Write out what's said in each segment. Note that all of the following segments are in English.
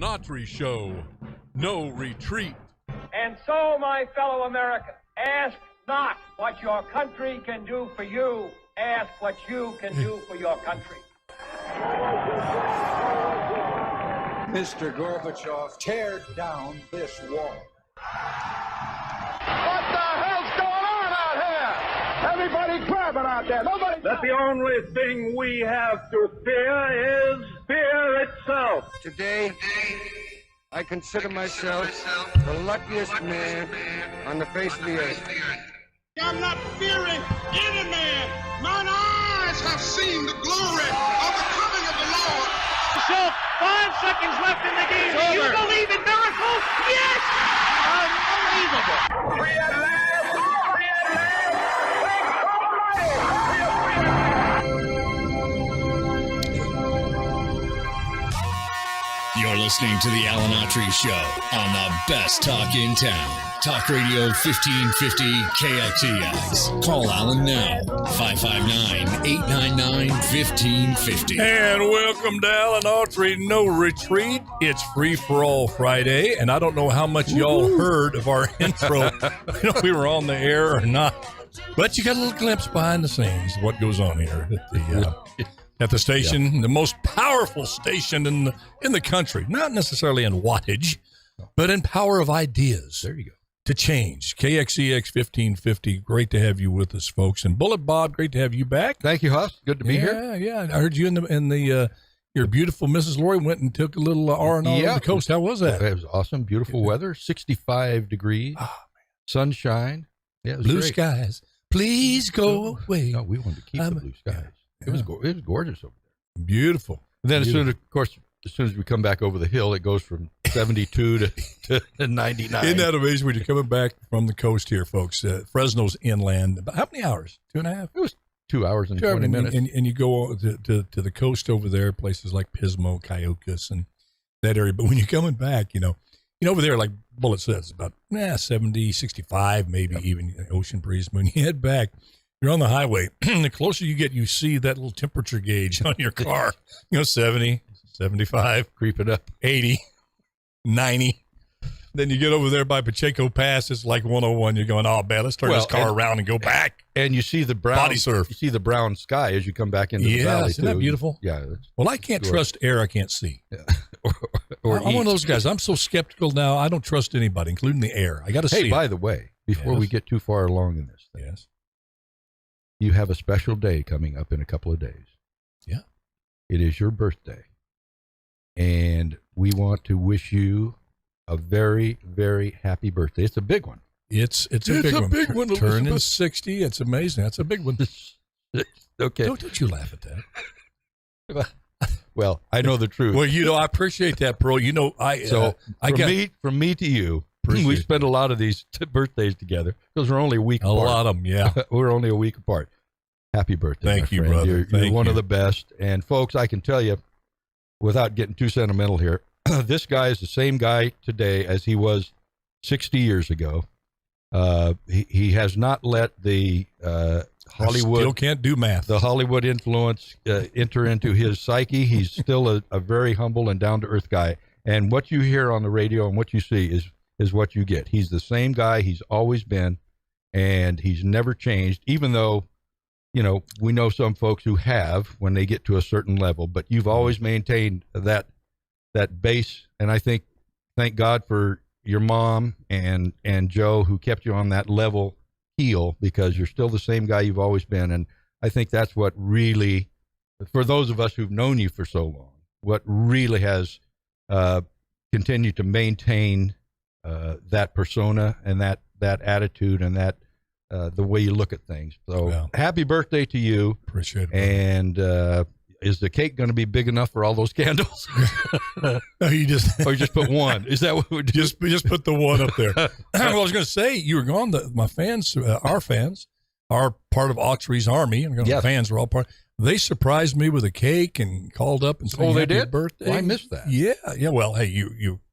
Autry Show. No retreat. And so, my fellow Americans, ask not what your country can do for you. Ask what you can do for your country. Mr. Gorbachev, tear down this wall. What the hell's going on out here? Everybody grabbing out there. Nobody. That the only thing we have to fear is fear itself. Today, I consider myself the luckiest man on the face of the earth. I'm not fearing any man. Mine eyes have seen the glory of the coming of the Lord. So, 5 seconds left in the game. Do you believe in miracles? Yes! Unbelievable. Free at last! Free at last! You're listening to the Alan Autry Show on the best talk in town. Talk Radio 1550 KXEX. Call Alan now, 559-899-1550. And welcome to Alan Autry No Retreat. It's Free for All Friday, and I don't know how much y'all heard of our intro. We were on the air or not, but you got a little glimpse behind the scenes of what goes on here at the station, the most powerful station in the country. Not necessarily in wattage, but in power of ideas. There you go. To change. KXEX 1550. Great to have you with us, folks. And Bullet Bob, great to have you back. Thank you, Huss. Good to be here. Yeah. I heard you in the your beautiful Mrs. Lori went and took a little R&R on the coast. How was that? It was awesome. Beautiful weather. 65 degrees. Sunshine. Yeah, it was blue great. skies. Please go away. No, we wanted to keep the blue skies. It was gorgeous over there. Beautiful. And then as soon as we come back over the hill, it goes from 72 to 99. Isn't that amazing when you're coming back from the coast here, folks? Fresno's inland. About how many hours? 2.5? It was 2 hours and 20 minutes. And you go to the coast over there, places like Pismo, Cayucas, and that area. But when you're coming back, over there, like Bullet says, about 70, 65, maybe even ocean breeze. When you head back, you're on the highway. The closer you get, you see that little temperature gauge on your car. 70, 75, creeping up, 80, 90. Then you get over there by Pacheco Pass. It's like 101. You're going, oh, man, let's turn this car around and go back. And you see the brown body surf. You see the brown sky as you come back into the valley. Isn't that beautiful? Yeah. Well, I can't trust air I can't see. Yeah. I'm one of those guys. I'm so skeptical now. I don't trust anybody, including the air. I got to see. Hey, by the way, before we get too far along in this thing, you have a special day coming up in a couple of days. Yeah. It is your birthday. And we want to wish you a very, very happy birthday. It's a big one. It's a big one. Turning 60. It's amazing. That's a big one. Okay. Don't you laugh at that. Well, I know the truth. Well, I appreciate that, bro. From me to you, we spend a lot of these birthdays together because we're only a week apart. A lot of them, yeah. We're only a week apart. Happy birthday, Thank you, friend. brother. You're one of the best. And folks, I can tell you, without getting too sentimental here, this guy is the same guy today as he was 60 years ago. He has not let the Hollywood, still can't do math. The Hollywood influence enter into his psyche. He's still a very humble and down to earth guy. And what you hear on the radio and what you see is what you get. He's the same guy he's always been, and he's never changed. Even though, we know some folks who have when they get to a certain level. But you've always maintained that base, and I thank God for your mom and Joe who kept you on that level heel, because you're still the same guy you've always been. And I think that's what really, for those of us who've known you for so long, what really has continued to maintain that persona and that attitude and that the way you look at things. So happy birthday to you. Appreciate it. And is the cake going to be big enough for all those candles? No, you just put one. Is that what we do? Just put the one up there. Well, I was going to say, you were gone. My fans, our fans, are part of Autry's army. And the fans were all part. They surprised me with a cake and called up and said, "Oh, they happy did? birthday." Well, I missed that. Yeah. Well, hey,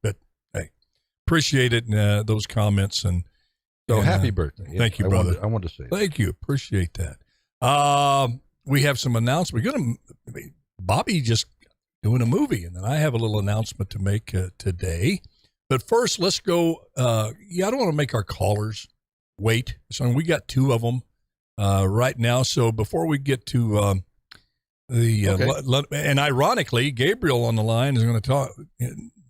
but hey, appreciate it. And those comments and so happy birthday. Thank you, brother. I wanted to say thank you. Appreciate that. We have some announcements. Bobby just doing a movie. And then I have a little announcement to make today. But first, let's go. I don't want to make our callers wait. So we got 2 of them right now. So before we get to and ironically, Gabriel on the line is going to talk.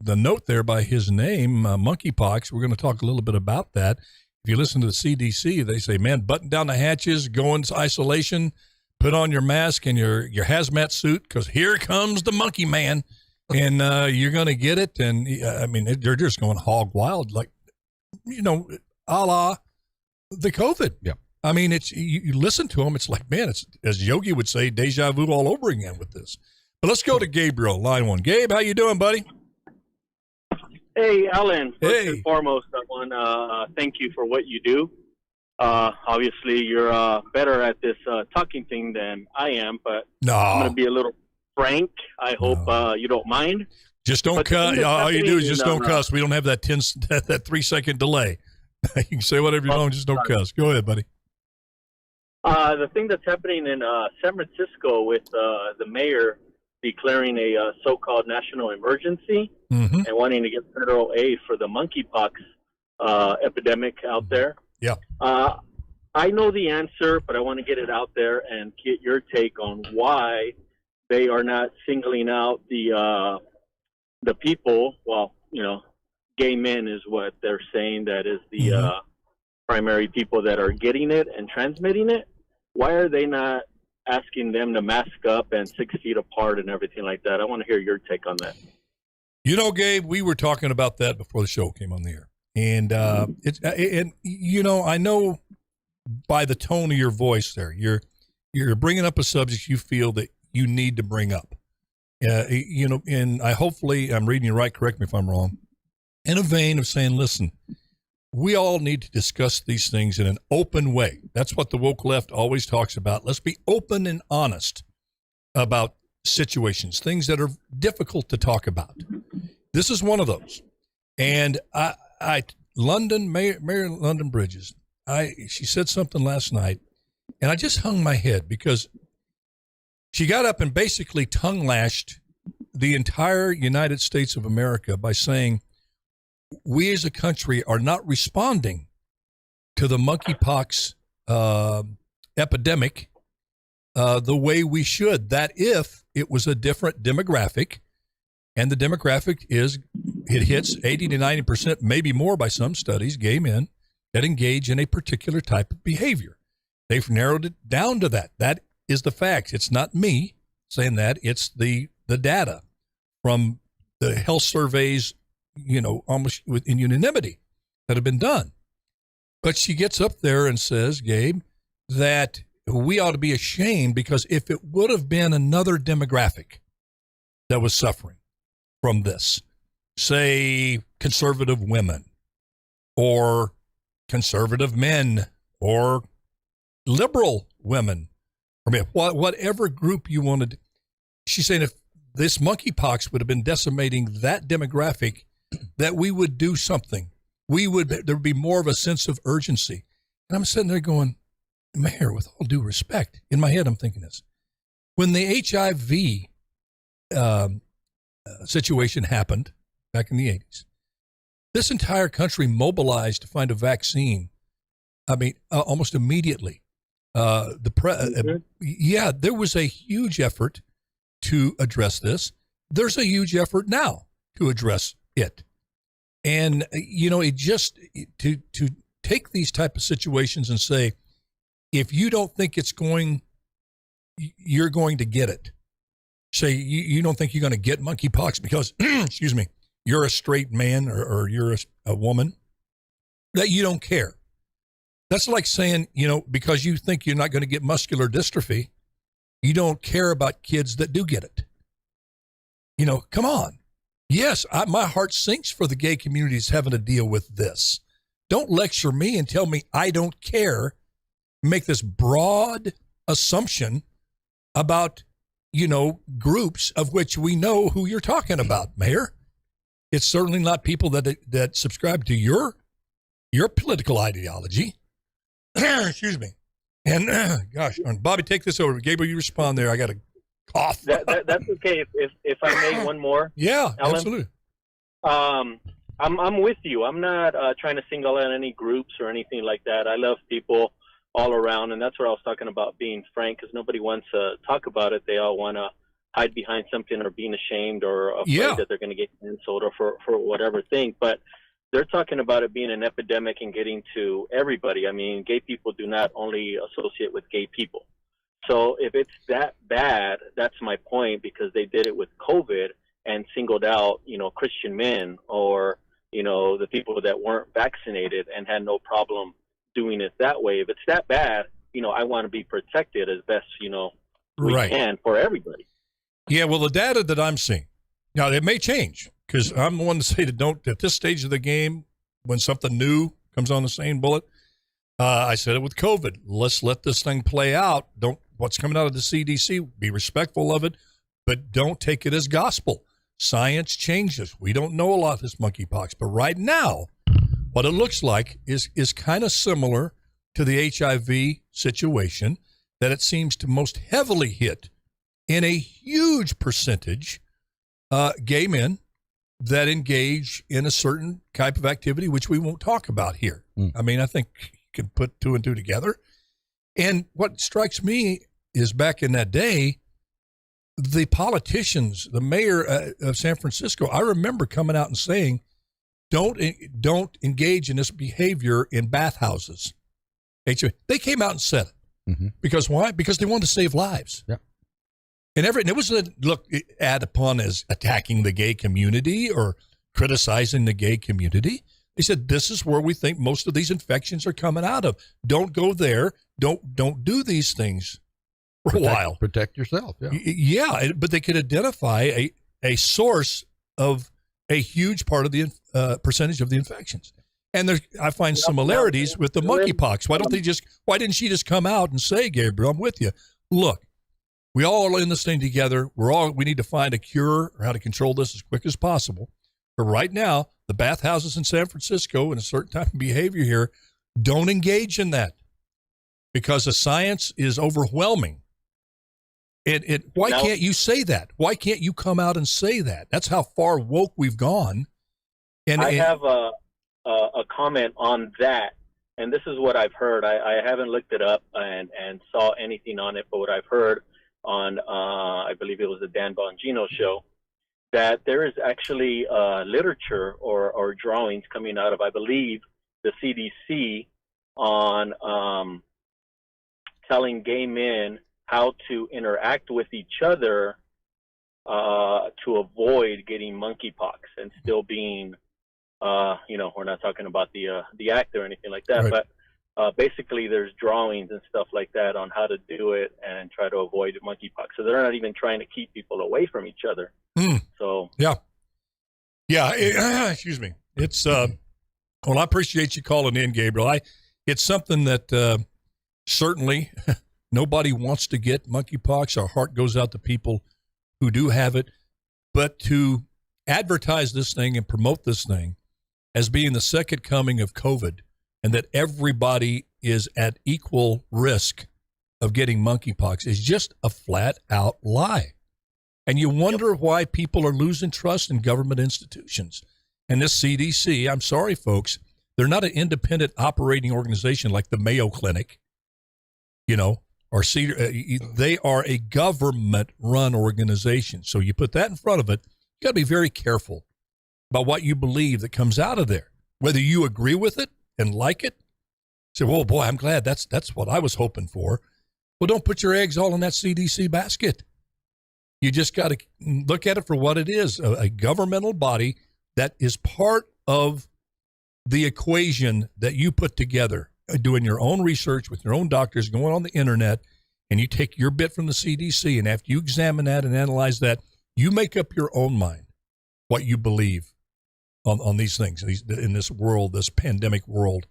The note there by his name, monkeypox. We're going to talk a little bit about that. If you listen to the CDC, they say, man, button down the hatches, go into isolation, put on your mask and your hazmat suit, because here comes the monkey man, and you're going to get it. And I mean, they're just going hog wild, like, a la the COVID. Yeah. I mean, it's you listen to them, it's like, man, it's, as Yogi would say, deja vu all over again with this. But let's go to Gabriel, line 1. Gabe, how you doing, buddy? Hey, Alan. First Hey. and foremost, I want to thank you for what you do. Obviously, you're better at this talking thing than I am, but No. I'm going to be a little frank. I hope you don't mind. Just don't But the cuss. thing that's All you do is happening just in, don't cuss. We don't have that 3-second delay. You can say whatever you want, just don't cuss. Go ahead, buddy. The thing that's happening in San Francisco with the mayor declaring a so-called national emergency and wanting to get federal aid for the monkeypox epidemic out there. Yeah. I know the answer, but I want to get it out there and get your take on why they are not singling out the people. Well, gay men is what they're saying that is the primary people that are getting it and transmitting it. Why are they not asking them to mask up and 6 feet apart and everything like that? I want to hear your take on that. Gabe, we were talking about that before the show came on the air. And I know by the tone of your voice there, you're bringing up a subject you feel that you need to bring up. And hopefully I'm reading you right, correct me if I'm wrong, in a vein of saying, listen, we all need to discuss these things in an open way. That's what the woke left always talks about. Let's be open and honest about situations, things that are difficult to talk about. This is one of those. And Mayor London Bridges, she said something last night, and I just hung my head because she got up and basically tongue lashed the entire United States of America by saying, we as a country are not responding to the monkeypox epidemic the way we should. That if it was a different demographic, and the demographic it hits 80 to 90%, maybe more by some studies, gay men that engage in a particular type of behavior. They've narrowed it down to that. That is the fact. It's not me saying that. It's the data from the health surveys, almost in unanimity that have been done. But she gets up there and says, Gabe, that we ought to be ashamed because if it would have been another demographic that was suffering from this, say conservative women or conservative men or liberal women, whatever group you wanted, she's saying if this monkeypox would have been decimating that demographic, that we would do something. There would be more of a sense of urgency. And I'm sitting there going, Mayor, with all due respect, in my head, I'm thinking this. When the HIV situation happened back in the 80s, this entire country mobilized to find a vaccine. I mean, almost immediately. There was a huge effort to address this. There's a huge effort now to address it. And, it just to take these type of situations and say, if you don't think you're going to get it. Say you don't think you're going to get monkeypox because, excuse me, you're a straight man or you're a woman, that you don't care. That's like saying, because you think you're not going to get muscular dystrophy, you don't care about kids that do get it. Come on. Yes, my heart sinks for the gay communities having to deal with this. Don't lecture me and tell me I don't care. Make this broad assumption about, groups of which we know who you're talking about, Mayor. It's certainly not people that subscribe to your political ideology. Excuse me. And gosh, Bobby, take this over. Gabriel, you respond there. I got a Cough. That's okay. If I may, one more. Yeah, Alan? absolutely. I'm with you. I'm not trying to single out any groups or anything like that. I love people all around, and that's what I was talking about, being frank, because nobody wants to talk about it. They all want to hide behind something or being ashamed or afraid that they're going to get canceled or for whatever thing. But they're talking about it being an epidemic and getting to everybody. I mean, gay people do not only associate with gay people. So if it's that bad, that's my point, because they did it with COVID and singled out, Christian men or, the people that weren't vaccinated and had no problem doing it that way. If it's that bad, I want to be protected as best, we can for everybody. Yeah, well, the data that I'm seeing, now it may change, because I'm the one to say that don't, at this stage of the game, when something new comes on the same bullet, I said it with COVID. Let's let this thing play out. What's coming out of the CDC, be respectful of it, but don't take it as gospel. Science changes. We don't know a lot of this monkeypox, but right now, what it looks like is kind of similar to the HIV situation, that it seems to most heavily hit in a huge percentage gay men that engage in a certain type of activity, which we won't talk about here. I mean, I think you can put two and two together. And what strikes me is back in that day, the politicians, the mayor of San Francisco, I remember coming out and saying, don't engage in this behavior in bathhouses. They came out and said it. Mm-hmm. Because why? Because they wanted to save lives. Yeah. And it wasn't looked at upon as attacking the gay community or criticizing the gay community. They said, this is where we think most of these infections are coming out of. Don't go there. Don't do these things for a while. Protect yourself. Yeah. Yeah, but they could identify a source of a huge part of the percentage of the infections. And I find similarities with the monkeypox. Why didn't she just come out and say, Gabriel, I'm with you. Look, we all are in this thing together. We need to find a cure or how to control this as quick as possible. But right now, the bathhouses in San Francisco and a certain type of behavior here, don't engage in that, because the science is overwhelming. Why can't you say that? Why can't you come out and say that? That's how far woke we've gone. And I have a comment on that, and this is what I've heard. I haven't looked it up and saw anything on it, but what I've heard on, I believe it was the Dan Bongino show, that there is actually literature or drawings coming out of, I believe, the CDC on telling gay men how to interact with each other to avoid getting monkeypox and still being, we're not talking about the act or anything like that, right. But basically there's drawings and stuff like that on how to do it and try to avoid monkeypox. So they're not even trying to keep people away from each other. So yeah. Excuse me. It's well, I appreciate you calling in, Gabriel. It's something that certainly nobody wants to get monkeypox. Our heart goes out to people who do have it, but to advertise this thing and promote this thing as being the second coming of COVID, and that everybody is at equal risk of getting monkeypox, is just a flat out lie. And you wonder why people are losing trust in government institutions. And this CDC, I'm sorry, folks, they're not an independent operating organization like the Mayo Clinic, or Cedar. They are a government-run organization. So you put that in front of it, you got to be very careful about what you believe that comes out of there. Whether you agree with it and like it, say, well, boy, I'm glad that's what I was hoping for. Well, don't put your eggs all in that CDC basket. You just got to look at it for what it is, a governmental body that is part of the equation that you put together, doing your own research with your own doctors, going on the internet, and you take your bit from the CDC, and after you examine that and analyze that, you make up your own mind what you believe on these things, in this world, this pandemic world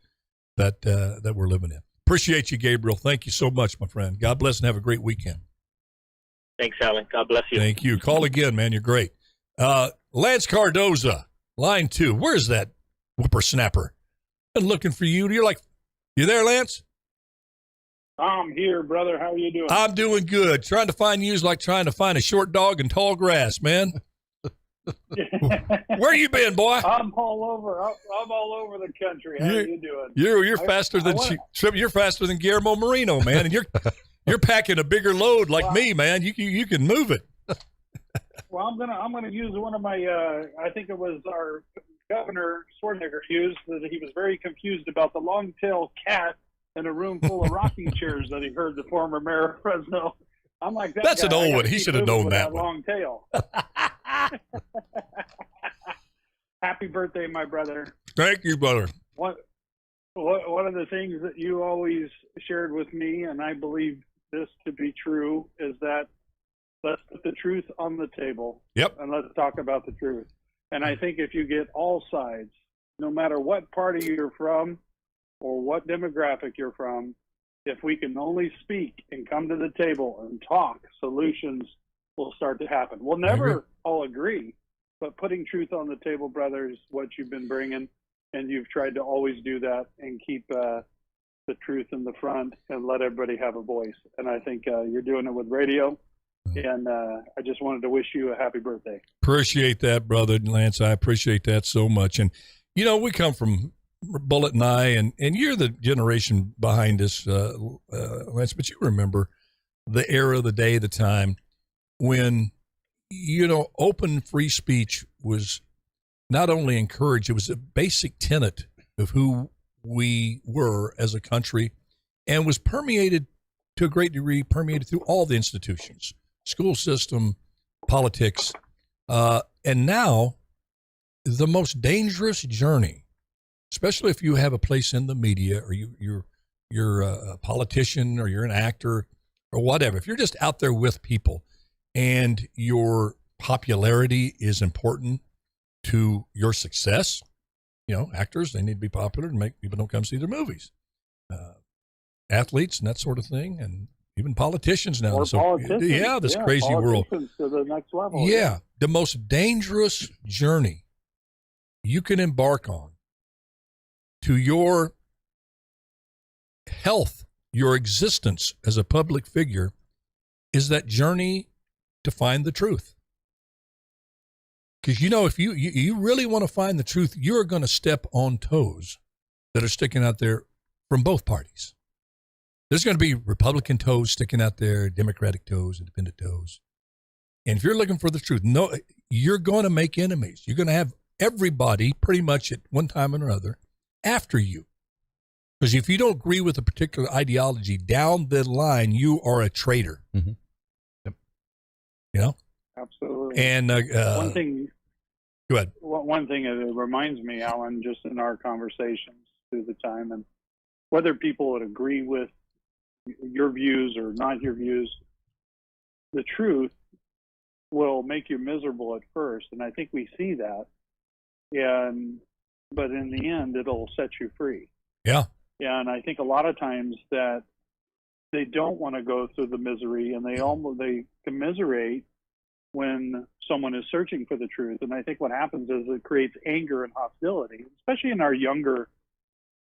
that we're living in. Appreciate you, Gabriel. Thank you so much, my friend. God bless and have a great weekend. Thanks, Alan. God bless you. Thank you. Call again, man. You're great. Lance Cardoza, line 2. Where's that whippersnapper? Been looking for you. You there, Lance? I'm here, brother. How are you doing? I'm doing good. Trying to find you is like trying to find a short dog in tall grass, man. Where you been, boy? I'm all over. I'm all over the country. How are you doing? You're faster than you're faster than Guillermo Moreno, man, and you're packing a bigger load like me, man. You can move it. Well, I'm gonna use one of my. I think it was our Governor Schwarzenegger used that he was very confused about the long-tailed cat in a room full of rocking chairs that he heard the former mayor of Fresno. I'm like, that's an old one. He should have known that one. Long tail. Happy birthday, my brother. Thank you, brother. One of the things that you always shared with me, and I believe this to be true, is that let's put the truth on the table. Yep. And let's talk about the truth. And I think if you get all sides, no matter what party you're from or what demographic you're from, if we can only speak and come to the table and talk, solutions will start to happen. We'll never all agree, but putting truth on the table, brother, is what you've been bringing, and you've tried to always do that and keep the truth in the front and let everybody have a voice. And I think you're doing it with radio, and I just wanted to wish you a happy birthday. Appreciate that, brother Lance. I appreciate that so much. And, we come from Bullet and I, and you're the generation behind us, Lance, but you remember the era, the day, the time when, open free speech was not only encouraged, it was a basic tenet of who we were as a country, and was permeated to a great degree, through all the institutions, school system, politics, and now the most dangerous journey, especially if you have a place in the media, or you're a politician, or you're an actor, or whatever. If you're just out there with people and your popularity is important to your success, actors, they need to be popular to make people don't come see their movies. Athletes and that sort of thing, and even politicians now. Or politicians. Yeah, this crazy world. To the next level. Yeah, the most dangerous journey you can embark on to your health, your existence as a public figure, is that journey to find the truth. Because, if you really want to find the truth, you're going to step on toes that are sticking out there from both parties. There's going to be Republican toes sticking out there, Democratic toes, independent toes. And if you're looking for the truth, you're going to make enemies. You're going to have everybody pretty much at one time or another after you. Because if you don't agree with a particular ideology down the line, you are a traitor. Mm-hmm. Yep. Absolutely. And one thing. Go ahead. One thing that it reminds me, Alan, just in our conversations through the time, and whether people would agree with your views or not your views, the truth will make you miserable at first, and I think we see that. But in the end, it'll set you free. Yeah. And I think a lot of times that they don't want to go through the misery, and they commiserate when someone is searching for the truth. And I think what happens is it creates anger and hostility, especially in our younger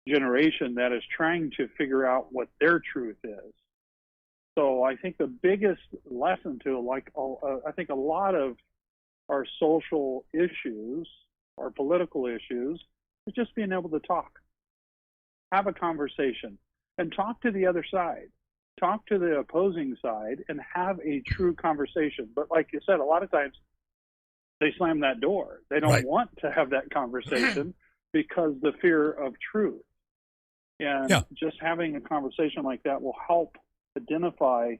generation that is trying to figure out what their truth is. So I think the biggest lesson to I think a lot of our social issues, our political issues, is just being able to talk, have a conversation, and talk to the other side. Talk to the opposing side and have a true conversation. But like you said, a lot of times they slam that door. They don't want to have that conversation because the fear of truth. And just having a conversation like that will help identify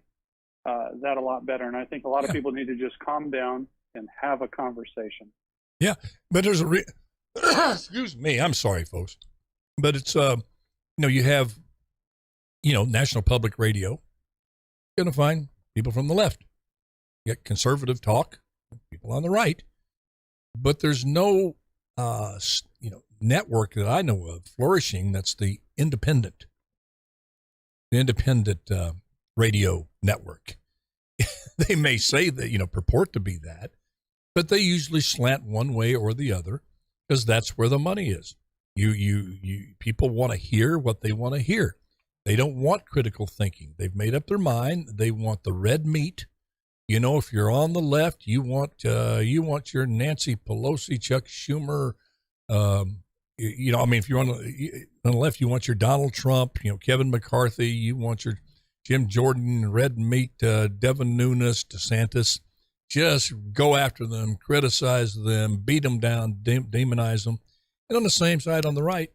that a lot better. And I think a lot of people need to just calm down and have a conversation. Yeah, but there's a excuse me, I'm sorry, folks. But it's, you have, National Public Radio, you're going to find people from the left. You get conservative talk, people on the right. But there's no, network that I know of flourishing that's the independent radio network. They may say that, purport to be that, but they usually slant one way or the other because that's where the money is. You people want to hear what they want to hear. They don't want critical thinking. They've made up their mind. They want the red meat. You know, if you're on the left, you want your Nancy Pelosi, Chuck Schumer. If you're on the left, you want your Donald Trump. You know, Kevin McCarthy. You want your Jim Jordan, red meat, Devin Nunes, DeSantis. Just go after them, criticize them, beat them down, demonize them. And on the same side, on the right,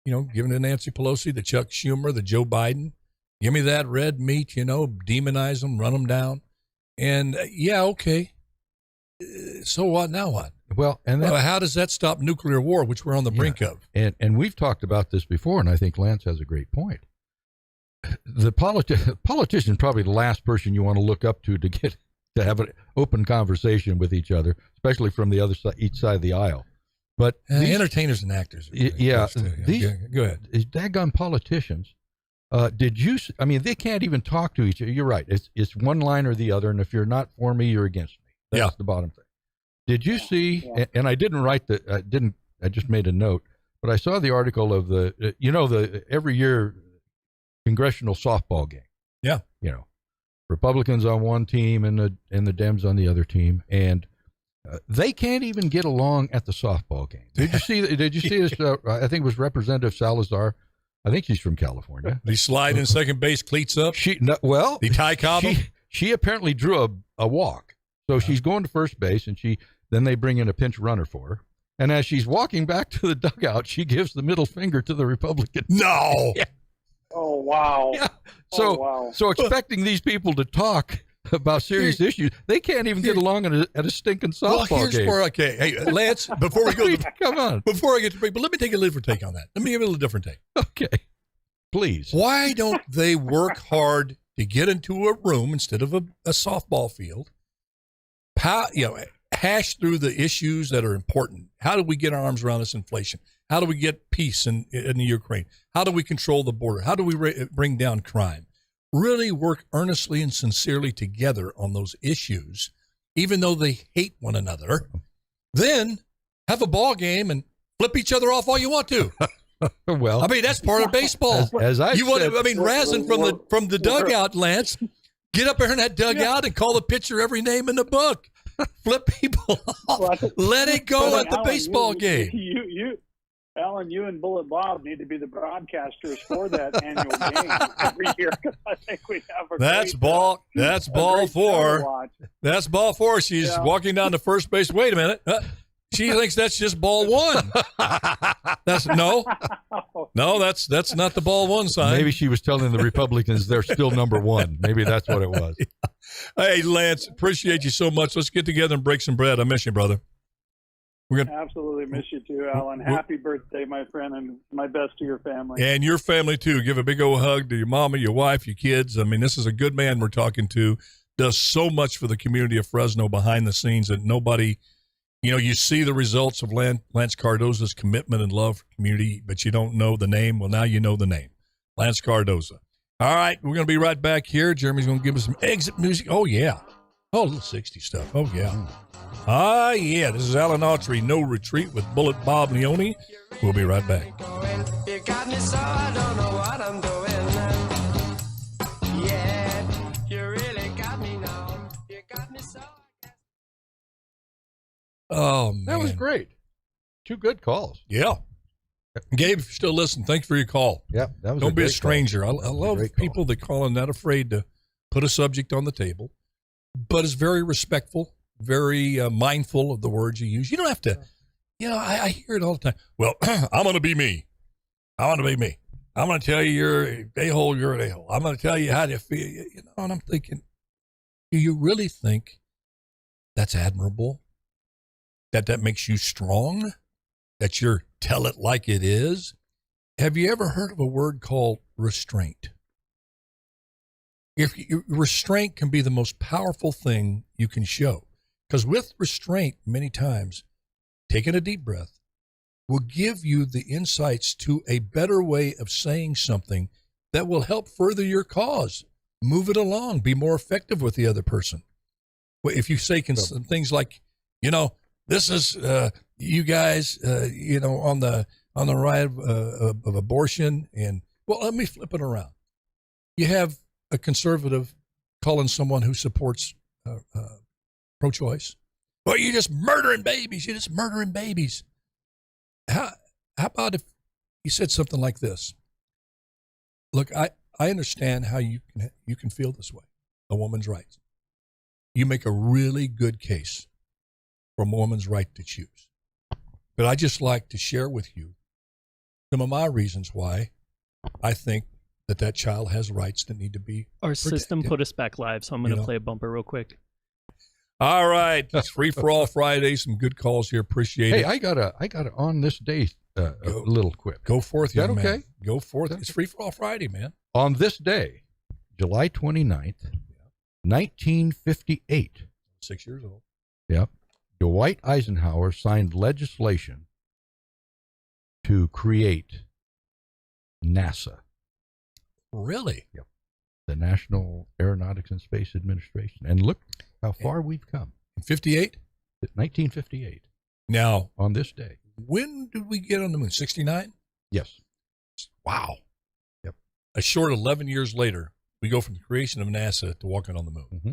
you know, giving to Nancy Pelosi, the Chuck Schumer, the Joe Biden. Give me that red meat, you know, demonize them, run them down. And okay. So what? Now what? Well, how does that stop nuclear war, which we're on the brink of? And we've talked about this before, and I think Lance has a great point. The politician is probably the last person you want to look up to get to have an open conversation with each other, especially from the other side, each side of the aisle. But these entertainers and actors. These go ahead. Daggone politicians. They can't even talk to each other. You're right. It's one line or the other, and if you're not for me, you're against me. That's the bottom thing. Did you see? Yeah. And I didn't write I just made a note, but I saw the article of the every year congressional softball game. Yeah. You know, Republicans on one team and the Dems on the other team, and they can't even get along at the softball game. Did you see this? I think it was Representative Salazar. I think she's from California. They slide in second base, cleats up. The Ty Cobb. She apparently drew a walk. So she's going to first base, and then they bring in a pinch runner for her. And as she's walking back to the dugout, she gives the middle finger to the Republican. No. Yeah. Oh, wow. Yeah. So expecting these people to talk about serious issues, they can't even get along at a stinking softball game. Hey, Lance, before we go, come on. Before I get to break, but let me take a different take on that. Let me give it a little different take. Okay. Please. Why don't they work hard to get into a room instead of a softball field? Hash through the issues that are important. How do we get our arms around this inflation? How do we get peace in the Ukraine? How do we control the border? How do we bring down crime? Really work earnestly and sincerely together on those issues, even though they hate one another. Then have a ball game and flip each other off all you want to. Well, I mean, that's part of baseball. Razin from the dugout, Lance, get up there in that dugout and call the pitcher every name in the book. Flip people off. Let it go at the baseball game. Alan, you and Bullet Bob need to be the broadcasters for that annual game every year, because I think we have a That's ball 4. That's ball 4. She's walking down to first base. Wait a minute. She thinks that's just ball 1. That's not the ball 1 sign. Maybe she was telling the Republicans they're still number 1. Maybe that's what it was. Yeah. Hey, Lance, appreciate you so much. Let's get together and break some bread. I miss you, brother. Absolutely miss you too, Alan. Happy birthday, my friend, and my best to your family. And your family too. Give a big old hug to your mama, your wife, your kids. I mean, this is a good man we're talking to. Does so much for the community of Fresno behind the scenes that nobody, you see the results of Lance Cardoza's commitment and love for community, but you don't know the name. Well, now you know the name. Lance Cardoza. All right, we're going to be right back here. Jeremy's going to give us some exit music. Oh, yeah. Oh, a little 60 stuff. Oh, yeah. Ah, yeah. This is Alan Autry, No Retreat with Bullet Bob Leone. We'll be right back. You got me so I don't know what I'm doing. Yeah, you really got me now. You got me so. Oh, man. That was great. 2 good calls. Yeah. Gabe, if you're still listening, thanks for your call. Yeah, that was Don't be a stranger. I love people that call and not afraid to put a subject on the table, but is very respectful, very mindful of the words you use. You don't have to, I hear it all the time. Well, I'm going to be me. I want to be me. I'm going to tell you you're an a-hole, you're an a-hole. I'm going to tell you how to feel. And I'm thinking, do you really think that's admirable? That makes you strong? That you're tell it like it is? Have you ever heard of a word called restraint? Restraint can be the most powerful thing you can show. Because with restraint, many times, taking a deep breath will give you the insights to a better way of saying something that will help further your cause, move it along, be more effective with the other person. If you say some things like, this is you guys, on the right of abortion, and well, let me flip it around. You have a conservative calling someone who supports pro-choice, well, you're just murdering babies. You're just murdering babies. How about if you said something like this? Look, I understand how you can feel this way, a woman's rights. You make a really good case for a woman's right to choose. But I just like to share with you some of my reasons why I think that child has rights that need to be Our protected. system put us back live, so I'm going to play a bumper real quick. All right, it's Free for All Friday. Some good calls here. Appreciate it. Hey, I got a on this day a little quip. Go forth, Is that young man. okay? Go forth. It's Free for All Friday, man. On this day, July 29th, 1958. 6 years old. Yep. Dwight Eisenhower signed legislation to create NASA. Really? Yep. The National Aeronautics and Space Administration. And look how far we've come. 58? 1958. Now, on this day. When did we get on the moon? 69? Yes. Wow. Yep. A short 11 years later, we go from the creation of NASA to walking on the moon. Mm-hmm.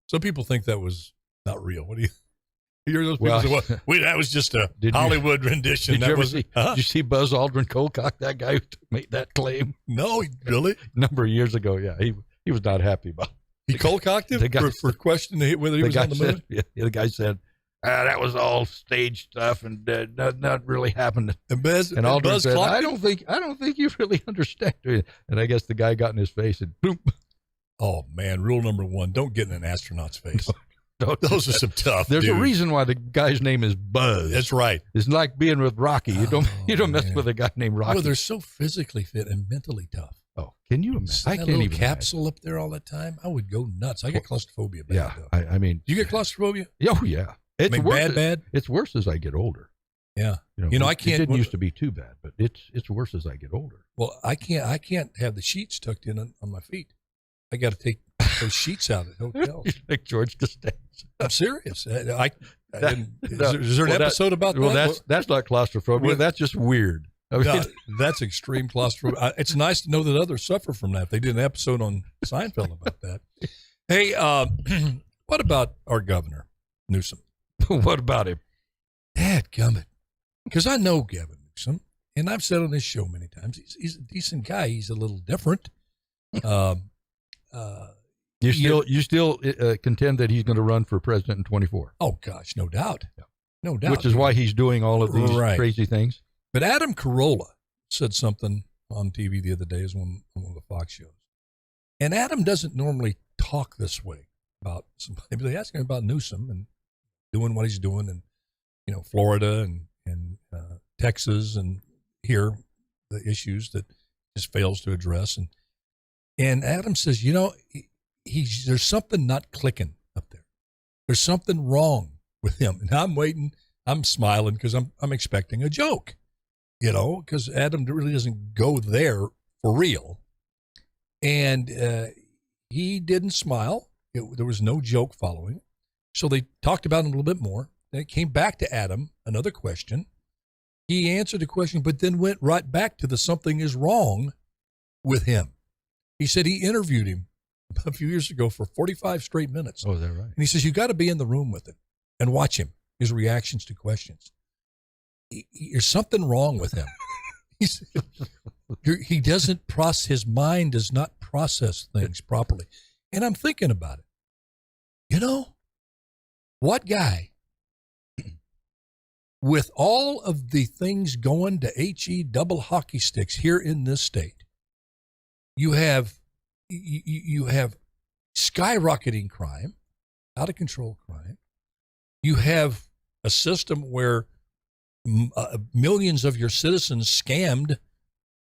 Some people think that was not real. What do you? You're those Well, people say, well, that was just a Hollywood rendition. Did that you ever was, see? Did you see Buzz Aldrin Colcock? That guy who made that claim. No, really. A number of years ago, yeah, he was not happy about it. He Colcocked him for questioning whether he was on the moon. Yeah, the guy said that was all stage stuff and not really happened. And Aldrin Buzz said, clocked I don't think you really understand. And I guess the guy got in his face and boom. Oh man, rule number 1: don't get in an astronaut's face. No, those are some tough. There's dudes. a reason why the guy's name is Buzz. That's right. It's like being with Rocky. You don't mess with a guy named Rocky. Well, they're so physically fit and mentally tough. Oh, can you imagine? I That can't little even capsule up there all the time. I would go nuts. I get claustrophobia. Bad, yeah, though. I mean, you get claustrophobia? Oh yeah, it's worse. Bad. It's worse as I get older. Yeah, I can't. It didn't used to be too bad, but it's worse as I get older. Well, I can't have the sheets tucked in on my feet. I got to take those sheets out at hotels. Like George Costanza. I'm serious. Is there an episode about that? Well, that's not claustrophobia. That's just weird. I mean, no, that's extreme claustrophobia. It's nice to know that others suffer from that. They did an episode on Seinfeld about that. Hey, what about our governor, Newsom? What about him? Dadgummit. Because I know Gavin Newsom, and I've said on this show many times, he's a decent guy. He's a little different. You still contend that he's going to run for president in 24? Oh gosh, no doubt, no doubt. Which is why he's doing all of these crazy things. But Adam Carolla said something on TV the other day, as on one of the Fox shows, and Adam doesn't normally talk this way about somebody. But they asked him about Newsom and doing what he's doing, in Florida and Texas, and here the issues that just fails to address. And Adam says, there's something not clicking up there. There's something wrong with him. And I'm waiting. I'm smiling because I'm expecting a joke, because Adam really doesn't go there for real. And he didn't smile. There was no joke following. So they talked about him a little bit more. Then it came back to Adam, another question. He answered the question, but then went right back to the something is wrong with him. He said he interviewed him a few years ago for 45 straight minutes. Oh, is that right? And he says, you got to be in the room with him and watch him, his reactions to questions. There's something wrong with him. He doesn't process, his mind does not process things properly. And I'm thinking about it. What guy, with all of the things going to HE double hockey sticks here in this state, you have skyrocketing crime, out of control crime. You have a system where millions of your citizens scammed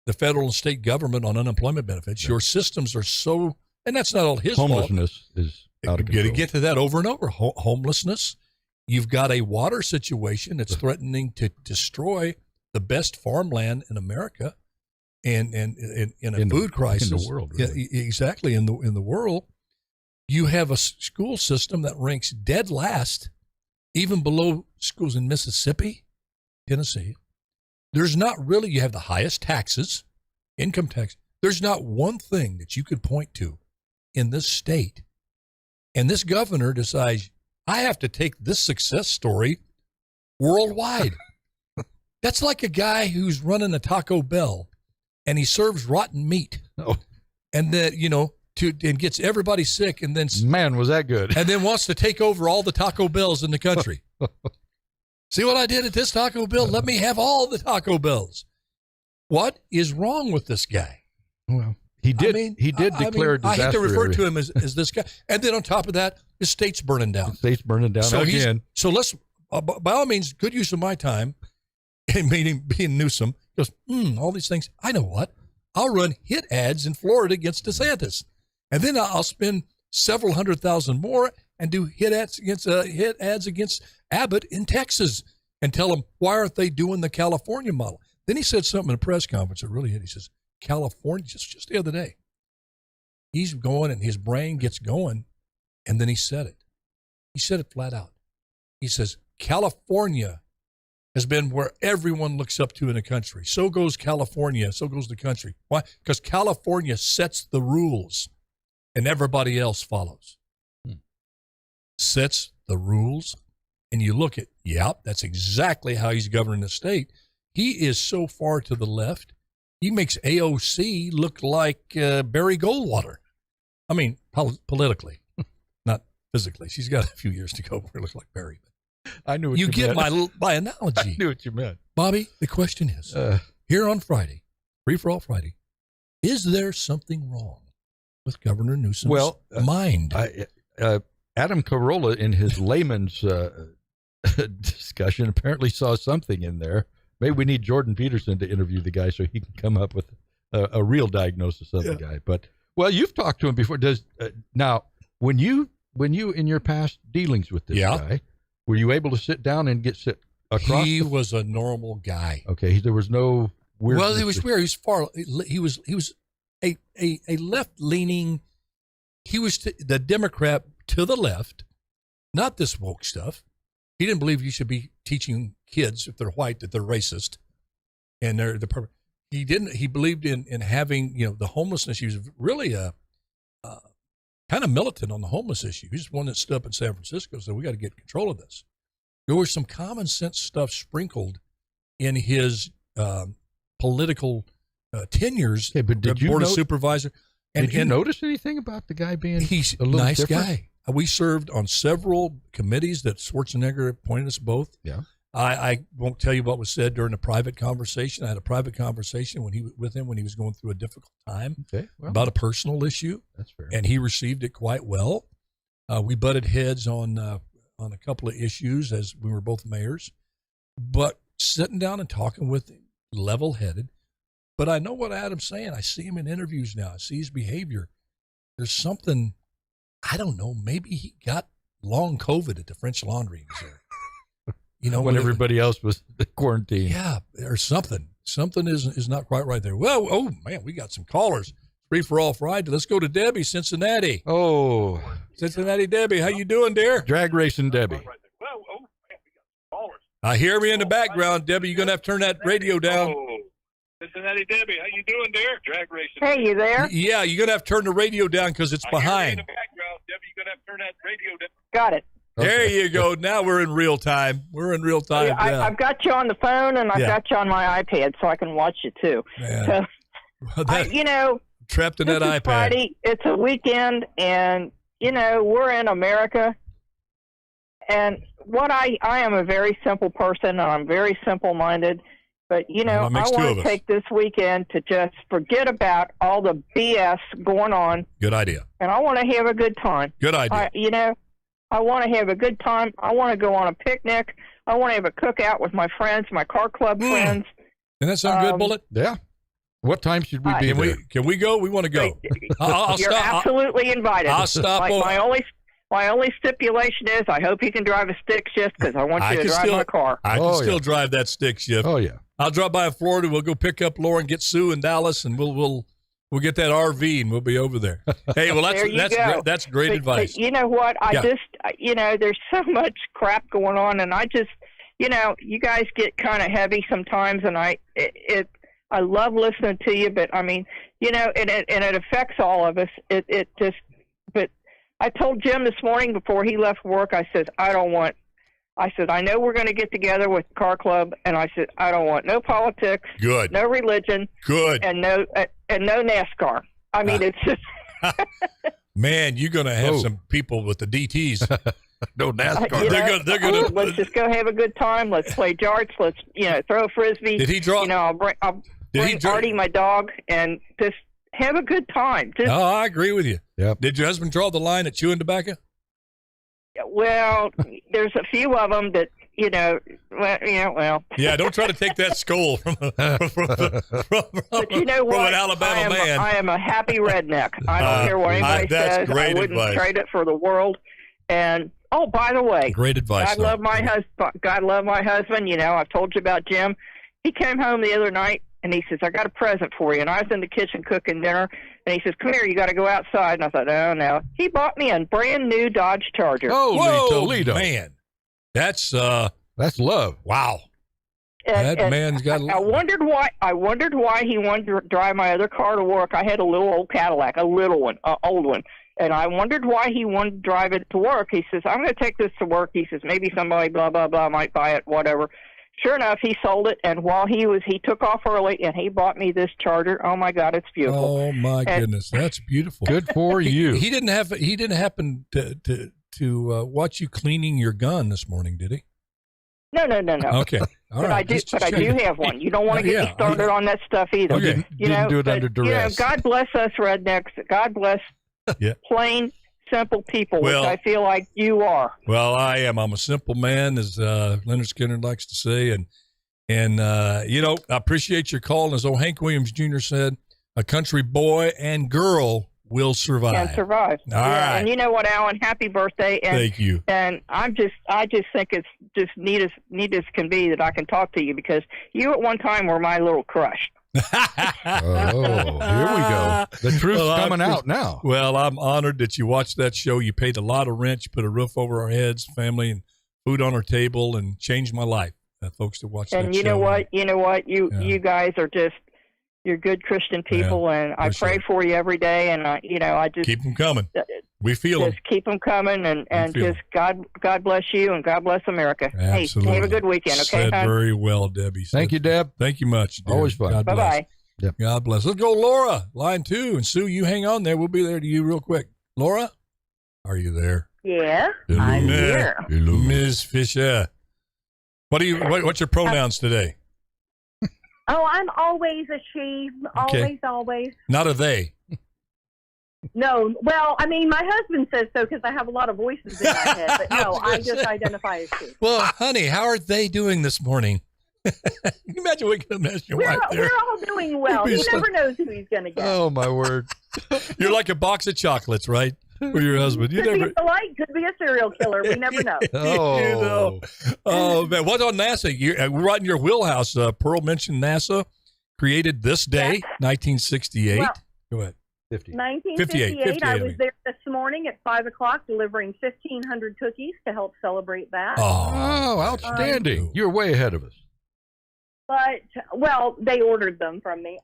the federal and state government on unemployment benefits. Yeah. Your systems are so, and that's not all his Homelessness fault. Is out of control. Get to that over and over. Homelessness. You've got a water situation that's threatening to destroy the best farmland in America, and in a food crisis in the world. Really. Yeah, exactly, in the world. You have a school system that ranks dead last, even below schools in Mississippi, Tennessee. There's not really. You have the highest taxes, income tax. There's not one thing that you could point to in this state. And this governor decides, I have to take this success story worldwide. That's like a guy who's running a Taco Bell and he serves rotten meat. Oh. And then, and gets everybody sick, and then man, was that good? And then wants to take over all the Taco Bells in the country. See what I did at this Taco Bell? Let me have all the Taco Bells. What is wrong with this guy? Well, he did declare a disaster. I hate to refer to him as this guy. And then on top of that, his state's burning down. The state's burning down again. So let's, by all means, good use of my time, and meaning being Newsom, goes, all these things. I know what. I'll run hit ads in Florida against DeSantis. And then I'll spend several $100,000 more and do hit ads against Abbott in Texas and tell them, why aren't they doing the California model? Then he said something in a press conference that really hit. He says, California, just the other day, he's going and his brain gets going, and then he said it. He said it flat out. He says, California has been where everyone looks up to in the country. So goes California, so goes the country. Why? Because California sets the rules and everybody else follows. Sets the rules, and you look at, that's exactly how he's governing the state. He is so far to the left, he makes AOC look like Barry Goldwater. I mean, politically, not physically. She's got a few years to go before it looks like Barry. I knew what you get meant. my analogy. I knew what you meant. Bobby, the question is, here on Friday, Free for All Friday, is there something wrong with Governor Newsom's mind? Adam Carolla, in his layman's discussion, apparently saw something in there. Maybe we need Jordan Peterson to interview the guy so he can come up with a real diagnosis of the guy. But, you've talked to him before. Now, when you in your past dealings with this guy, were you able to sit down and sit across? He was a normal guy. Okay, there was no weird. Well, he was weird. He was a left leaning. He was the Democrat to the left, not this woke stuff. He didn't believe you should be teaching kids, if they're white, that they're racist, and they're the perfect. He didn't. He believed in having the homelessness. He was really a kind of militant on the homeless issue. He's one that stood up in San Francisco, so we got to get control of this. There was some common sense stuff sprinkled in his political tenures. Okay, but did you board of supervisor? Did you notice anything about the guy being he's a little nice different? guy? We served on several committees that Schwarzenegger appointed us both. Yeah. I won't tell you what was said during a private conversation. I had a private conversation with him when he was going through a difficult time about a personal issue. That's fair. And he received it quite well. We butted heads on a couple of issues as we were both mayors, but sitting down and talking with him, level-headed. But I know what Adam's saying. I see him in interviews now. I see his behavior. There's something, I don't know, maybe he got long COVID at the French Laundry. When everybody else was quarantined. Yeah, or something. Something is not quite right there. Well, oh, man, we got some callers. Free for All Friday. Let's go to Debbie, Cincinnati. Oh. Cincinnati Debbie, how you doing, dear? Drag racing Debbie. I hear me in the background. Debbie, you're going to have to turn that radio down. Cincinnati Debbie, how you doing, dear? Drag racing. Hey, you there? Yeah, you're going to have to turn the radio down because it's behind. In the background, Debbie, you're going to have to turn that radio down. Got it. There you go. Now we're in real time. We're in real time. I've got you on the phone, and I've got you on my iPad, so I can watch you too. Man. So, trapped in that iPad. Friday, it's a weekend, and we're in America. And I am a very simple person, and I'm very simple-minded. But I want to take this weekend to just forget about all the BS going on. Good idea. And I want to have a good time. Good idea. I want to have a good time. I want to go on a picnic. I want to have a cookout with my friends, my car club friends. Doesn't that sound good, Bullet? Yeah. What time should we be there? Can we go? We want to go. You're absolutely invited. I'll stop. My only stipulation is I hope you can drive a stick shift because I want you to drive my car. I can still drive that stick shift. Oh, yeah. I'll drop by Florida. We'll go pick up Laura and get Sue in Dallas, and we'll get that RV and we'll be over there. Hey, well that's great advice. But you know what? There's so much crap going on, and I just, you guys get kind of heavy sometimes, and I I love listening to you, but I mean, you know, and it affects all of us. It just, but I told Jim this morning before he left work, I said, I know we're going to get together with Car Club, and I said, I don't want no politics, good, no religion, good, and no NASCAR. I mean, it's just. Man, you're going to have some people with the DTs. No NASCAR. They're going to. Let's just go have a good time. Let's play darts. Let's throw a frisbee. Did he draw? You know, I'll bring Artie, my dog, and just have a good time. I agree with you. Yep. Did your husband draw the line at chewing tobacco? Well, there's a few of them that well. Yeah, don't try to take that skull from but you know what? From an Alabama man. I am a happy redneck. I don't care what anybody says. I wouldn't trade it for the world. And by the way, great advice. God love my husband. God love my husband. You know, I've told you about Jim. He came home the other night and he says, "I got a present for you." And I was in the kitchen cooking dinner, and he says, "Come here, you got to go outside." And I thought, "Oh no." He bought me a brand new Dodge Charger. Holy Toledo, man! That's love. Wow. That man's got. I wondered why he wanted to drive my other car to work. I had a little old Cadillac, a little one, old one. And I wondered why he wanted to drive it to work. He says, "I'm going to take this to work." He says, "Maybe somebody, blah, blah, blah, might buy it, whatever." Sure enough, he sold it. And while he took off early, and he bought me this Charger. Oh, my God, it's beautiful. Oh, my goodness. That's beautiful. Good for you. He didn't happen to watch you cleaning your gun this morning, did he? No. Okay. All right. I do have one. You don't want to get me started on that stuff either. Okay. Didn't do it under duress. God bless us rednecks. God bless plain, simple people, which I feel like you are. Well, I am. I'm a simple man, as Leonard Skinner likes to say. And I appreciate your call. And as old Hank Williams Jr. said, a country boy and girl will survive. Can survive. All right. And you know what, Alan? Happy birthday. And, thank you. And I just think it's just neat as can be that I can talk to you, because you at one time were my little crush. Here we go. The truth's coming out now. Well, I'm honored that you watched that show. You paid a lot of rent. You put a roof over our heads, family, and food on our table, and changed my life. Folks that watch that show. And you know what? You guys are just, you're good Christian people, and I pray for you every day. And I just keep them coming. We feel them. Just keep them coming, and just God bless you, and God bless America. Absolutely. Hey, have a good weekend, okay? Said very well, Debbie. Thank you, Deb. Thank you much. Dear. Always fun. God bless. Bye-bye. Yep. God bless. Let's go, Laura, line 2, and Sue, you hang on there. We'll be there to you real quick. Laura, are you there? Yeah, hello. I'm here. Hello, Ms. Fisher. What's your pronouns today? Oh, I'm always a she. Always. Not a they. No, well, I mean, my husband says so because I have a lot of voices in my head, but no, I just identify as she. Well, honey, how are they doing this morning? Can you imagine waking up and asking your wife there? We're all doing well. He never knows who he's going to get. Oh, my word. You're like a box of chocolates, right? For your husband. Could be a light, could be a serial killer. We never know. Oh, man. What's on NASA? We're right in your wheelhouse. Pearl mentioned NASA created this day, 1968. Well, go ahead. 1958. I was there this morning at 5 o'clock delivering 1,500 cookies to help celebrate that. Oh, outstanding. You're way ahead of us. But, well, they ordered them from me.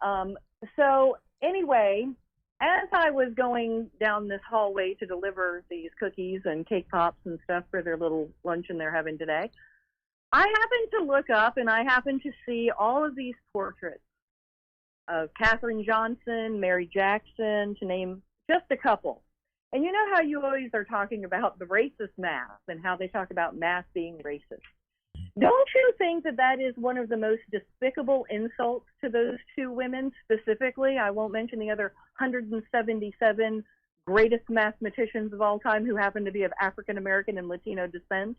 So, anyway, as I was going down this hallway to deliver these cookies and cake pops and stuff for their little luncheon they're having today, I happened to look up and I happened to see all of these portraits of Katherine Johnson, Mary Jackson, to name just a couple. And you know how you always are talking about the racist math and how they talk about math being racist. Don't you think that that is one of the most despicable insults to those two women specifically? I won't mention the other 177 greatest mathematicians of all time who happen to be of African American and Latino descent.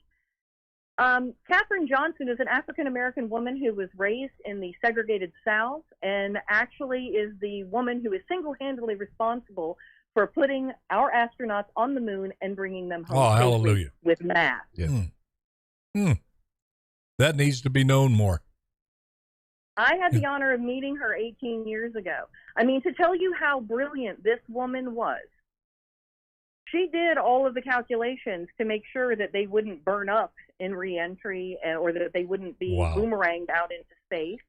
Katherine Johnson is an African American woman who was raised in the segregated South and actually is the woman who is single-handedly responsible for putting our astronauts on the moon and bringing them home hallelujah. With math. Yeah. That needs to be known more. I had the honor of meeting her 18 years ago. I mean, to tell you how brilliant this woman was, she did all of the calculations to make sure that they wouldn't burn up in reentry or that they wouldn't be boomeranged out into space.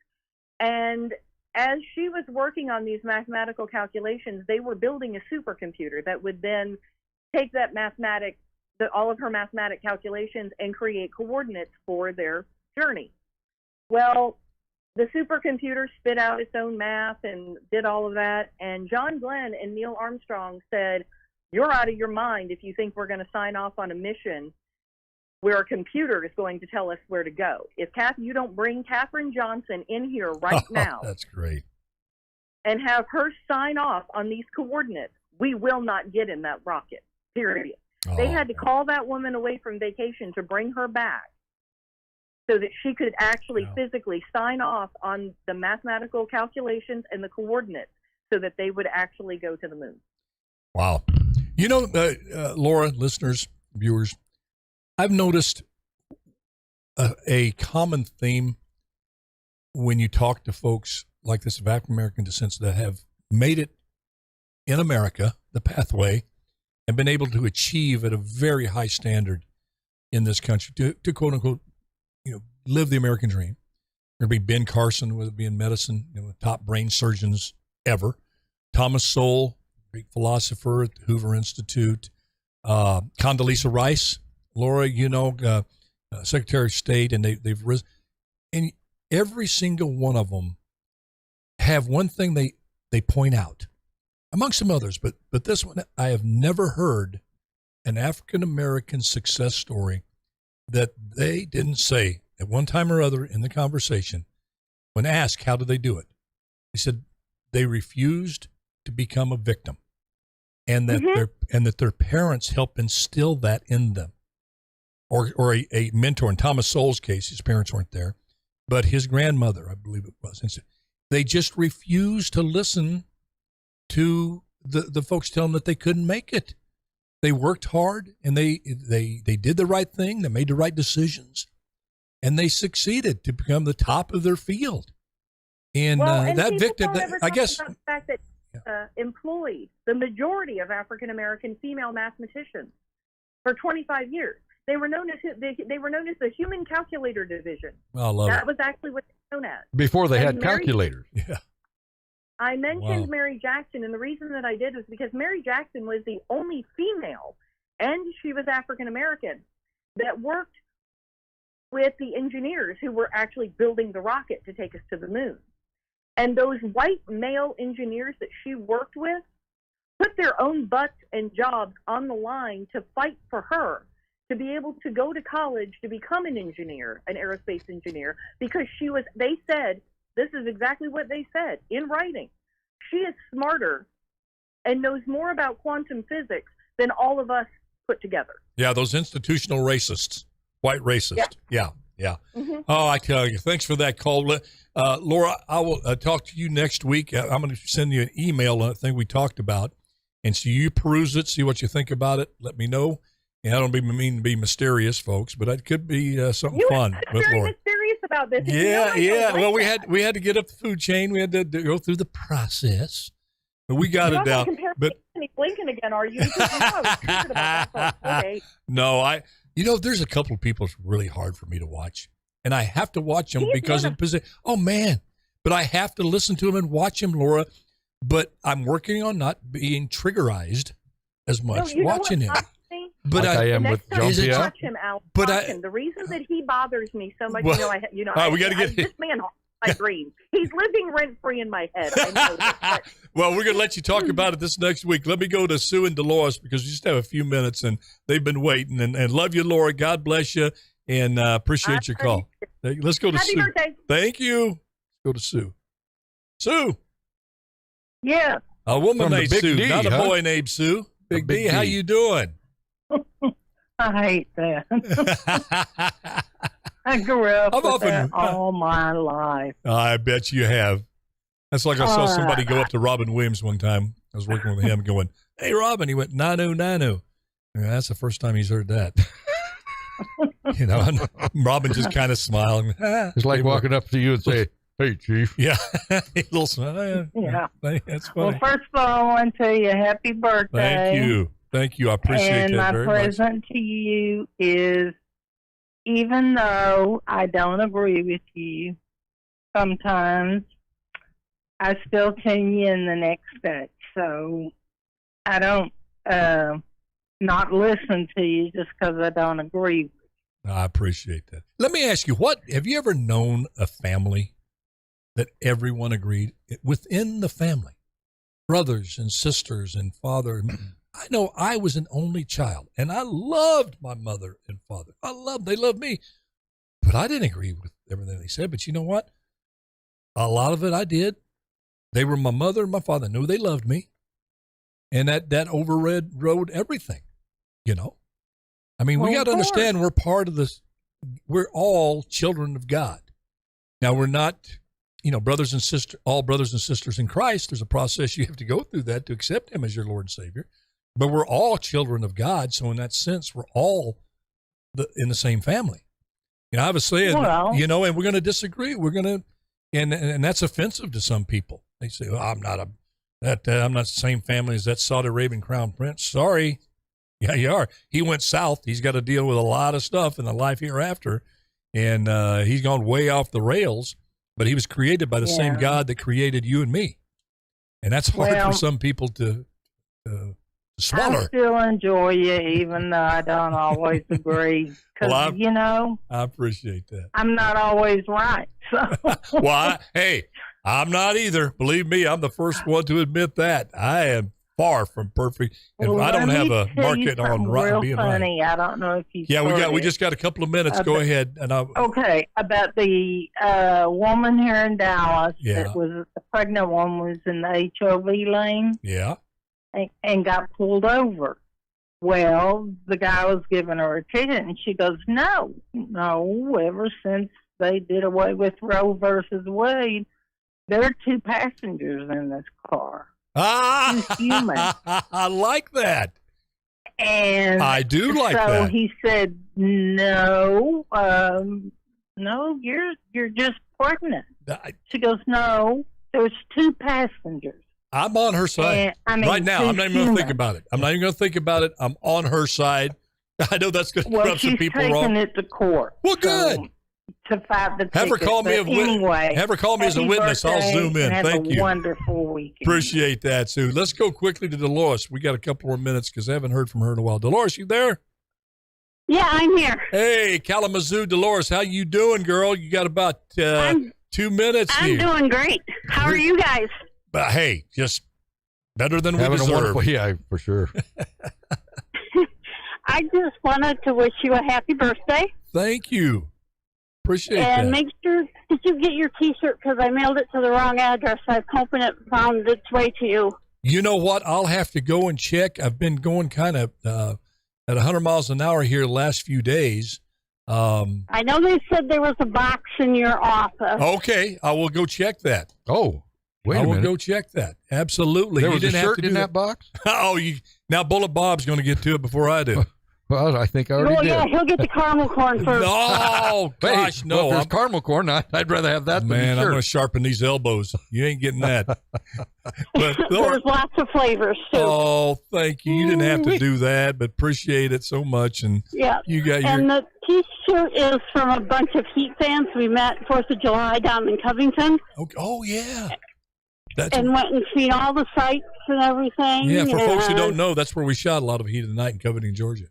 And as she was working on these mathematical calculations, they were building a supercomputer that would then take that all of her mathematic calculations and create coordinates for their journey. Well, the supercomputer spit out its own math and did all of that. And John Glenn and Neil Armstrong said, "You're out of your mind if you think we're going to sign off on a mission where a computer is going to tell us where to go. If you don't bring Katherine Johnson in here right now." That's great. "And have her sign off on these coordinates, we will not get in that rocket, period." They had to call that woman away from vacation to bring her back so that she could actually physically sign off on the mathematical calculations and the coordinates so that they would actually go to the moon. Wow. You know, Laura, listeners, viewers, I've noticed a common theme when you talk to folks like this of African American descent that have made it in America, the pathway, and been able to achieve at a very high standard in this country to quote unquote, live the American dream. There'd be Ben Carson, whether it be in medicine, the top brain surgeons ever. Thomas Sowell, great philosopher at the Hoover Institute. Condoleezza Rice, Laura, Secretary of State, and they've risen. And every single one of them have one thing they point out, among some others, but this one, I have never heard an African-American success story that they didn't say at one time or other in the conversation, when asked how did they do it, they said they refused to become a victim, and that their parents helped instill that in them, or a mentor. In Thomas Sowell's case, his parents weren't there, but his grandmother, I believe it was. And so they just refused to listen to the folks telling them that they couldn't make it. They worked hard, and they did the right thing. They made the right decisions, and they succeeded to become the top of their field. And that victim, I guess, about the fact that employed the majority of African American female mathematicians for 25 years. They were known as the Human Calculator Division. I love that it. was actually what they were known as before they had calculators. Yeah. I mentioned Mary Jackson, and the reason that I did was because Mary Jackson was the only female, and she was African American, that worked with the engineers who were actually building the rocket to take us to the moon. And those white male engineers that she worked with put their own butts and jobs on the line to fight for her to be able to go to college to become an engineer, an aerospace engineer, because they said, this is exactly what they said in writing. She is smarter and knows more about quantum physics than all of us put together. Yeah, those institutional racists, white racists. Yeah. Mm-hmm. Oh, I tell you, thanks for that call. Laura, I will talk to you next week. I'm going to send you an email on a thing we talked about, and so you peruse it, see what you think about it. Let me know. And I don't mean to be mysterious, folks, but it could be something fun with Laura. Mysterious about this. Yeah. Well, we had to get up the food chain. We had to go through the process, but we got it down. But Lincoln again, are you? Okay. No, there's a couple of people it's really hard for me to watch, and I have to watch them because of position. Oh man, but I have to listen to them and watch them, Laura. But I'm working on not being triggerized as much watching him. But I am with Jean-Pierre. Watch him out. The reason that he bothers me so much, we got to get this man haunts my dreams. He's living rent free in my head. I know this, well, we're going to let you talk about it this next week. Let me go to Sue and Dolores because we just have a few minutes and they've been waiting. And love you, Laura. God bless you, and appreciate your call. Let's go to Happy Sue. Birthday. Thank you. Let's go to Sue. Sue. Yeah. A woman named Sue, D, not a boy named Sue. Big D, how you doing? I hate that. I grew up with that all my life. I bet you have. That's like I saw somebody go up to Robin Williams one time. I was working with him going, "Hey, Robin." He went, "Nanu, Nanu." And that's the first time he's heard that. Robin just kind of smiled. It's like walking up to you and say, "Hey, Chief." Yeah. A little smile. Yeah. That's funny. Well, first of all, I want to tell you happy birthday. Thank you. I appreciate that very much. And my present to you is, even though I don't agree with you sometimes, I still tune you in the next minute. So I don't not listen to you just because I don't agree. I appreciate that. Let me ask you, have you ever known a family that everyone agreed within the family, brothers and sisters and father? I know I was an only child, and I loved my mother and father. They loved me, but I didn't agree with everything they said. But you know what? A lot of it I did. They were my mother and my father. I knew they loved me, and that overrode everything. You know, I mean, we got to understand we're part of this. We're all children of God. Now, we're not, brothers and sisters, all brothers and sisters in Christ. There's a process you have to go through that to accept him as your Lord and Savior. But we're all children of God. So in that sense, we're all in the same family. I was saying, and we're going to disagree. We're going to, and that's offensive to some people. They say, well, I'm not the same family as that Saudi Arabian crown prince. Sorry. Yeah, you are. He went south. He's got to deal with a lot of stuff in the life hereafter. And he's gone way off the rails, but he was created by the same God that created you and me. And that's hard for some people to swallow. I still enjoy you, even though I don't always agree. Because, I appreciate that. I'm not always right. So. I'm not either. Believe me, I'm the first one to admit that. I am far from perfect, and I don't have a market on being funny. right. I don't know if you. Yeah, we just got a couple of minutes. Go ahead. And okay, about the woman here in Dallas that was the pregnant one was in the HOV lane. Yeah, and got pulled over. Well, the guy was giving her a ticket, and she goes, "No. Ever since they did away with Roe versus Wade, there are 2 passengers in this car." Human. I like that. And I do like that. So he said, "No, you're just pregnant." She goes, "No, there's 2 passengers." I'm on her side right now. I'm not even going to think about it. I'm on her side. I know that's going to rub some people wrong. Well, she's taking it to court. Well, good. To fight the have her call me have her call me as a witness. I'll zoom in. Thank you. Wonderful weekend. Appreciate that, Sue. Let's go quickly to Dolores. We got a couple more minutes because I haven't heard from her in a while. Dolores, you there? Yeah, I'm here. Hey, Kalamazoo, Dolores, how you doing, girl? You got about 2 minutes here. I'm doing great. How are you guys? Hey, just better than we deserve. Yeah, for sure. I just wanted to wish you a happy birthday. Thank you. Appreciate that. And make sure, did you get your T-shirt? Because I mailed it to the wrong address. I was hoping it found its way to you. You know what? I'll have to go and check. I've been going kind of at 100 miles an hour here the last few days. I know they said there was a box in your office. Okay, I will go check that. Oh, wait a minute. I will go check that. Absolutely. There was a shirt in that box? Now Bullet Bob's going to get to it before I do. Well, I think I already did. Yeah, he'll get the caramel corn first. No, gosh, no. Well, if there's caramel corn, I'd rather have that Man, than I'm going to sharpen these elbows. You ain't getting that. But there's lots of flavors, too. Oh, thank you. You didn't have to do that, but appreciate it so much. And you got And the T-shirt is from a bunch of Heat fans. We met 4th of July down in Covington. Oh yeah. And went and seen all the sights and everything. Yeah, for folks who don't know, that's where we shot a lot of Heat of the Night in Covington, Georgia.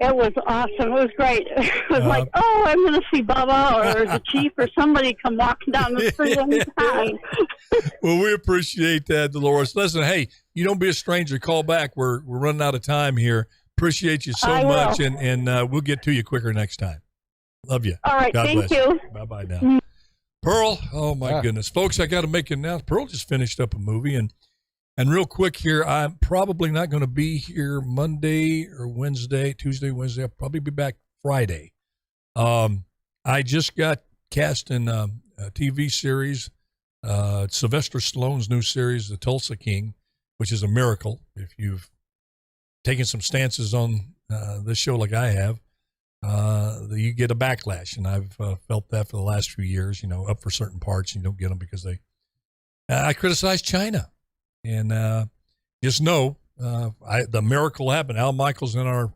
It was awesome. It was great. It was like, I'm going to see Bubba or the Chief or somebody come walking down the street anytime. Well, we appreciate that, Dolores. Listen, hey, you don't be a stranger. Call back. We're running out of time here. Appreciate you so much, and we'll get to you quicker next time. Love you. All right, thank you. Bye-bye now. Pearl, oh, my goodness. Folks, I got to make an announcement. Pearl just finished up a movie, and real quick here, I'm probably not going to be here Monday or Tuesday, Wednesday. I'll probably be back Friday. I just got cast in a TV series, Sylvester Stallone's new series, The Tulsa King, which is a miracle. If you've taken some stances on this show like I have, you get a backlash, and I've felt that for the last few years, up for certain parts, you don't get them because I criticize China. And just know the miracle happened. Al Michaels in our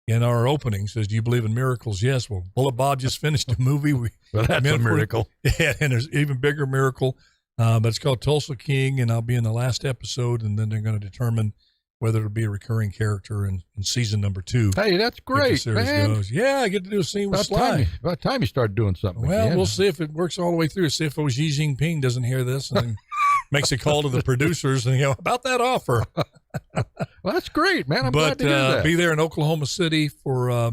in our opening says, "Do you believe in miracles?" Yes. Well, Bullet Bob just finished a movie. Well, that's a miracle. Yeah, and there's even bigger miracle. But it's called Tulsa King, and I'll be in the last episode, and then they're going to determine whether it'll be a recurring character in season number 2. Hey, that's great, man. Goes. Yeah, I get to do a scene with Sly. About time you start doing something. Well, again. We'll see if it works all the way through. See if Xi Jinping doesn't hear this and makes a call to the producers and go, about that offer. Well, that's great, man. I'm glad to hear that. Be there in Oklahoma City for a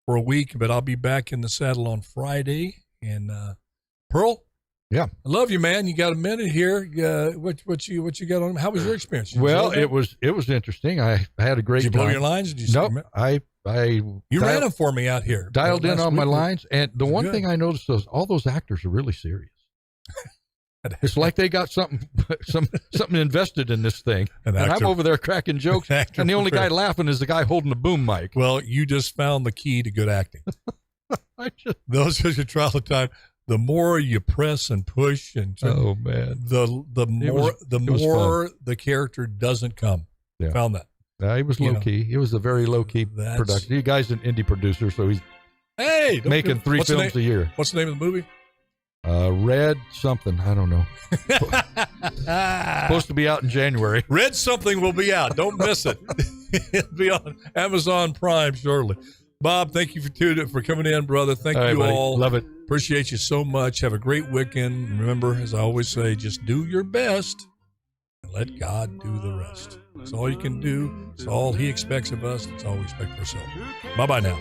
week, but I'll be back in the saddle on Friday. And Pearl, yeah, I love you, man. You got a minute here. What you got on? How was your experience? Well, it was interesting. I had a great time. Did you blow your lines? Did you? Nope. You ran them for me out here. Dialed in on my lines, and the one thing I noticed is all those actors are really serious. It's like they got something invested in this thing, and I'm over there cracking jokes, and the only guy laughing is the guy holding the boom mic. Well, you just found the key to good acting. Those who try all the time. The more you press and push, and oh man, the more the character doesn't come. Yeah. Found that. He was low key. It was a very low key production. You guy's an indie produder, so he's making 3 films a year. What's the name of the movie? Red something. I don't know. Supposed to be out in January. Red something will be out. Don't miss it. It'll be on Amazon Prime shortly. Bob, thank you for coming in, brother. Thank you all. Love it. Appreciate you so much. Have a great weekend. Remember, as I always say, just do your best and let God do the rest. It's all you can do. It's all He expects of us. It's all we expect of ourselves. Bye-bye now.